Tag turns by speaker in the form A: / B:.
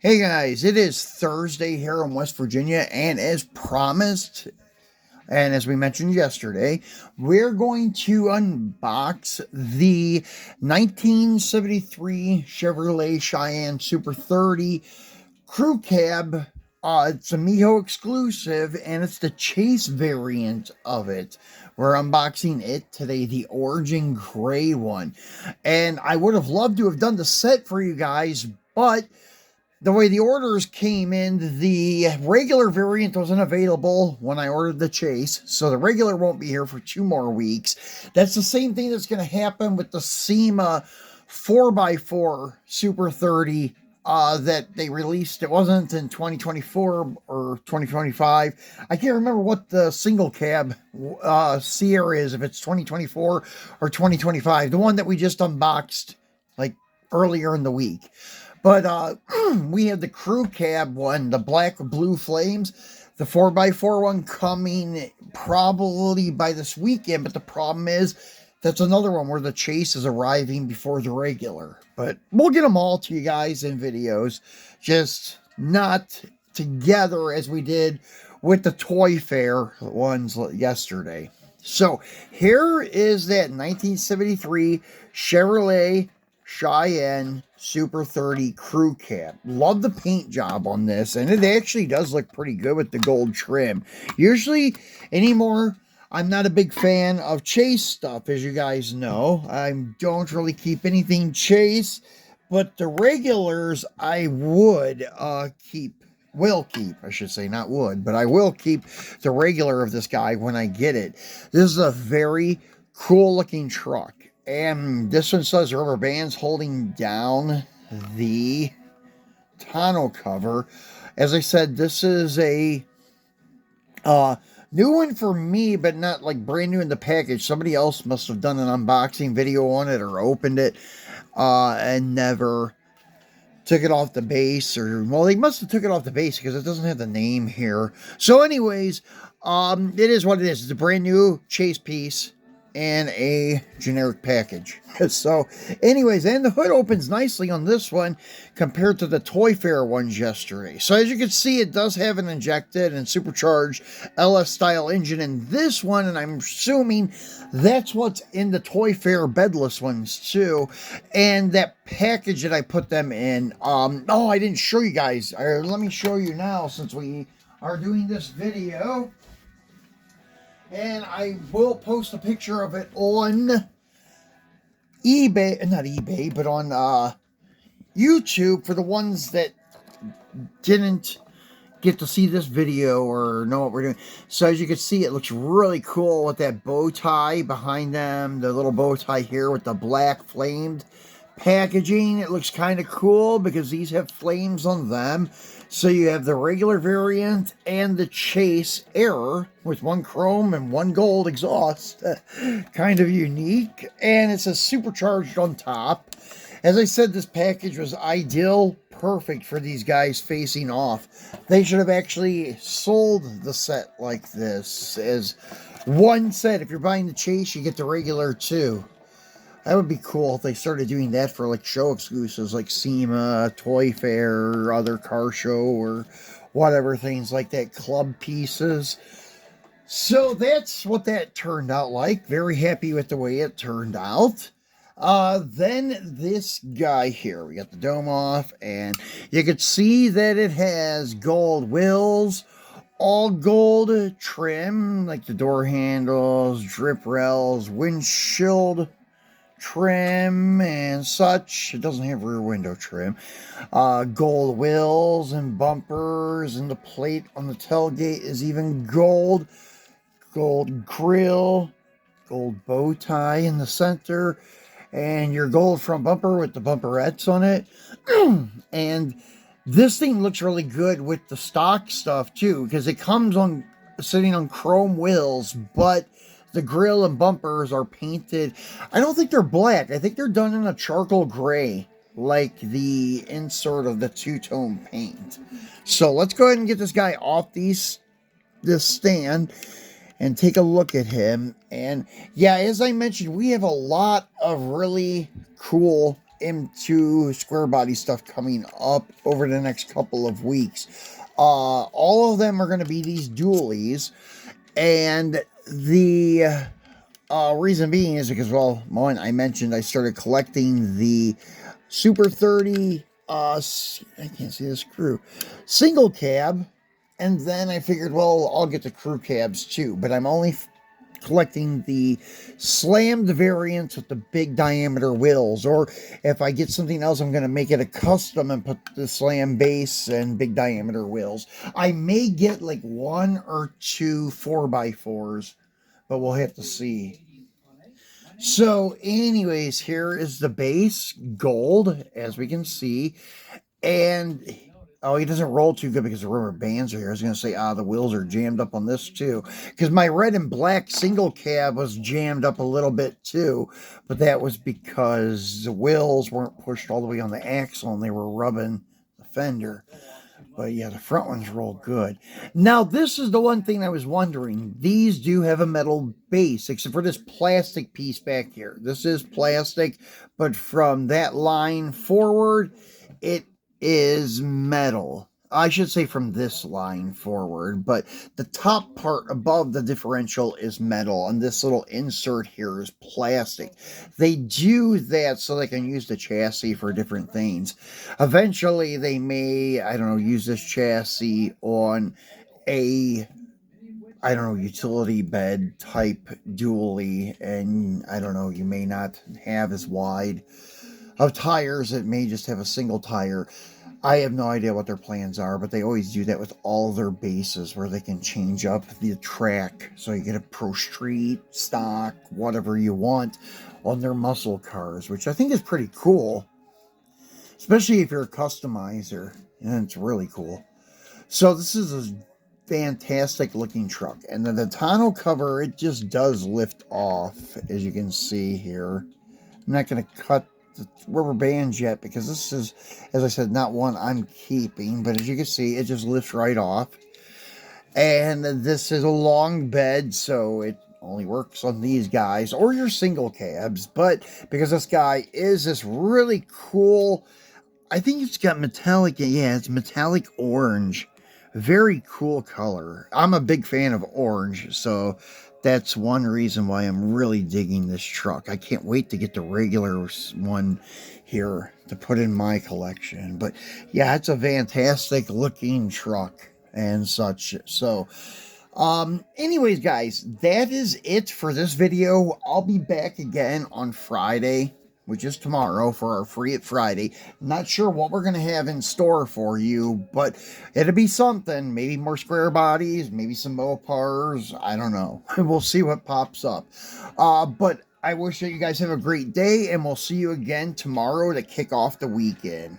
A: Hey guys, it is Thursday here in West Virginia, and as promised, and as we mentioned yesterday, we're going to unbox the 1973 Chevrolet Cheyenne Super 30 Crew Cab. It's a Mijo exclusive, and it's the Chase variant of it. We're unboxing it today, the Origin Gray one. And I would have loved to have done the set for you guys, but the way the orders came in, the regular variant wasn't available when I ordered the Chase, so the regular won't be here for 2 more weeks. That's the same thing that's going to happen with the SEMA 4x4 Super 30 that they released. It wasn't in 2024 or 2025. I can't remember what the single cab Sierra is, if it's 2024 or 2025. The one that we just unboxed like earlier in the week. But we have the crew cab one, the black with blue flames, the 4x4 one coming probably by this weekend. But the problem is that's another one where the Chase is arriving before the regular. But we'll get them all to you guys in videos, just not together as we did with the Toy Fair ones yesterday. So here is that 1973 Chevrolet Cheyenne Super 30 Crew Cab. Love the paint job on this, and it actually does look pretty good with the gold trim. Usually, anymore, I'm not a big fan of Chase stuff, as you guys know. I don't really keep anything Chase, but the regulars I would will keep, I should say, not would, but I will keep the regular of this guy when I get it. This is a very cool looking truck. And this one says rubber bands holding down the tonneau cover. As I said, this is a new one for me, but not like brand new in the package. Somebody else must have done an unboxing video on it or opened it and never took it off the base. Or, well, they must have took it off the base because it doesn't have the name here. So anyways, it is what it is. It's a brand new Chase piece and a generic package. So anyways, and the hood opens nicely on this one compared to the Toy Fair ones yesterday. So as you can see, it does have an injected and supercharged LS style engine in this one, and I'm assuming that's what's in the Toy Fair bedless ones too. And that package that I put them in, oh, I didn't show you guys. Let me show you now since we are doing this video. And I will post a picture of it on eBay, not eBay, but on YouTube for the ones that didn't get to see this video or know what we're doing. So as you can see, it looks really cool with that bow tie behind them, the little bow tie here with the black flamed packaging. It looks kind of cool because these have flames on them. So you have the regular variant and the Chase Air with one chrome and one gold exhaust. Kind of unique. And it says supercharged on top. As I said, this package was ideal, perfect for these guys facing off. They should have actually sold the set like this as one set. If you're buying the Chase, you get the regular too. That would be cool if they started doing that for like show exclusives like SEMA, Toy Fair, or other car show, or whatever, things like that, club pieces. So that's what that turned out like. Very happy with the way it turned out. Then this guy here, we got the dome off, and you can see that it has gold wheels, all gold trim, like the door handles, drip rails, windshield trim and such. It doesn't have rear window trim. Gold wheels and bumpers, and the plate on the tailgate is even gold. Gold grill, gold bow tie in the center, and your gold front bumper with the bumperettes on it. And this thing looks really good with the stock stuff too, because it comes on sitting on chrome wheels, but the grill and bumpers are painted. I don't think they're black. I think they're done in a charcoal gray, like the insert of the two-tone paint. So let's go ahead and get this guy off this stand and take a look at him. And yeah, as I mentioned, we have a lot of really cool into square body stuff coming up over the next couple of weeks. All of them are going to be these dualies, and the reason being is because, well, one, I mentioned I started collecting the Super 30, I can't see the screw, single cab, and then I figured, well, I'll get the crew cabs too, but I'm only collecting the slammed variants with the big diameter wheels, or if I get something else, I'm going to make it a custom and put the slam base and big diameter wheels. I may get like 1 or 2 4x4s, but we'll have to see. So anyways, here is the base, gold, as we can see, and oh, he doesn't roll too good because the rubber bands are here. I was going to say, the wheels are jammed up on this too. Because my red and black single cab was jammed up a little bit too. But that was because the wheels weren't pushed all the way on the axle and they were rubbing the fender. But yeah, the front ones roll good. Now, this is the one thing I was wondering. These do have a metal base, except for this plastic piece back here. This is plastic, but from that line forward, it is metal. I should say from this line forward, but the top part above the differential is metal, and this little insert here is plastic. They do that so they can use the chassis for different things. Eventually, they may, I don't know, use this chassis on a, I don't know, utility bed type dually, and I don't know, you may not have as wide of tires. It may just have a single tire. I have no idea what their plans are, but they always do that with all their bases where they can change up the track. So you get a Pro Street, stock, whatever you want on their muscle cars, which I think is pretty cool, especially if you're a customizer, and it's really cool. So this is a fantastic looking truck, and the tonneau cover, it just does lift off, as you can see here. I'm not going to cut the rubber bands yet because this is, as I said, not one I'm keeping, but as you can see, it just lifts right off. And this is a long bed, so it only works on these guys or your single cabs. But because this guy is this really cool, I think it's got metallic, yeah, it's metallic orange. Very cool color. I'm a big fan of orange, so that's one reason why I'm really digging this truck. I can't wait to get the regular one here to put in my collection. But yeah, it's a fantastic looking truck and such. So anyways, guys, that is it for this video. I'll be back again on Friday, which is tomorrow, for our Free It Friday. Not sure what we're going to have in store for you, but it'll be something. Maybe more square bodies, maybe some Mopars. I don't know. We'll see what pops up. But I wish that you guys have a great day, and we'll see you again tomorrow to kick off the weekend.